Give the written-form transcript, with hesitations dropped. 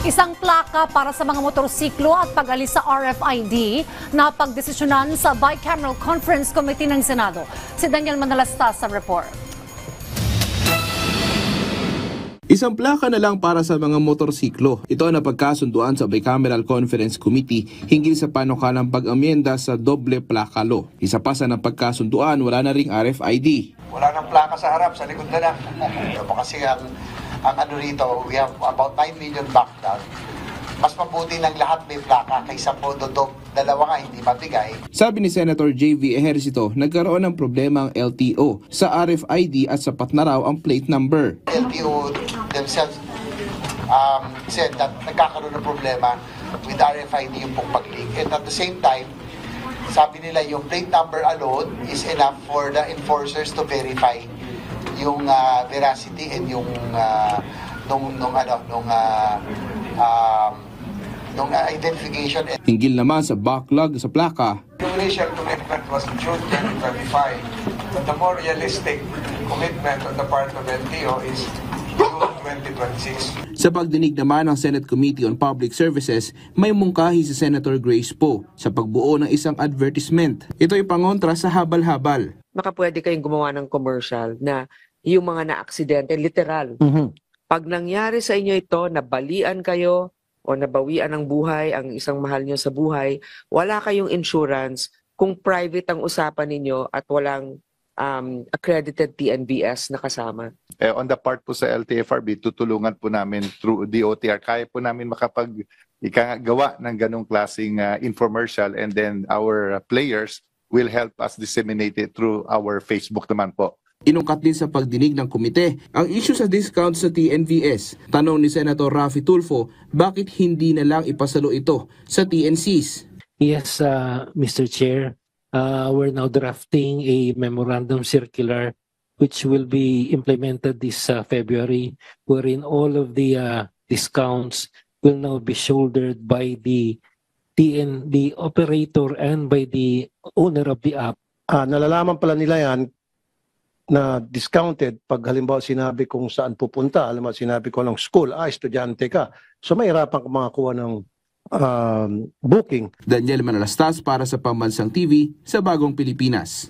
Isang plaka para sa mga motorsiklo at pag-alis sa RFID na pagdesisyonan sa Bicameral Conference Committee ng Senado. Si Daniel Manalastas sa report. Isang plaka na lang para sa mga motorsiklo. Ito ang napagkasunduan sa Bicameral Conference Committee hinggil sa panukalang pag-amyenda sa doble plaka law. Isa pa sa napagkasunduan, wala na ring RFID. Wala nang plaka sa harap, sa likod na lang. Kasi ang ano rito, we have about 9 million backed. Mas mabuti ng lahat may plaka kaysa po dalawa nga hindi mabigay. Sabi ni Senator J.V. Ejercito, nagkaroon ng problema ang LTO sa RFID at sapat na raw ang plate number. LTO themselves said that nagkakaroon ng problema with RFID yung pong pag-link. And at the same time, sabi nila yung plate number alone is enough for the enforcers to verify yung veracity and yung identification. Hinggil naman sa backlog sa plaka. The initial commitment was June 2025, but the more realistic commitment on the part of LTO is June 2026. Sa pagdinig naman ng Senate Committee on Public Services, may mungkahi si Senator Grace Poe sa pagbuo ng isang advertisement. Ito ay pangontra sa habal-habal. Baka pwede kayong gumawa ng commercial na yung mga na-aksidente, literal. Pag nangyari sa inyo ito, nabalian kayo o nabawian ng buhay ang isang mahal nyo sa buhay, wala kayong insurance kung private ang usapan ninyo at walang accredited TNVS na kasama. On the part po sa LTFRB, tutulungan po namin through DOTR. Kaya po namin makapag-gawa ng ganong klaseng infomercial, and then our players will help us disseminate it through our Facebook naman po. Inungkat din sa pagdinig ng komite ang issue sa discount sa TNVS. Tanong ni Senator Raffy Tulfo, bakit hindi na lang ipasalo ito sa TNCs? Yes, Mr. Chair, we're now drafting a memorandum circular which will be implemented this February, wherein all of the discounts will now be shouldered by the operator and by the owner of the app. Nalalaman pala nila yan na discounted pag halimbawa sinabi kung saan pupunta, halimbawa sinabi ko ng school, estudyante ka. So mahirapan kang makakuha ng booking. Daniel Manalastas para sa Pambansang TV sa Bagong Pilipinas.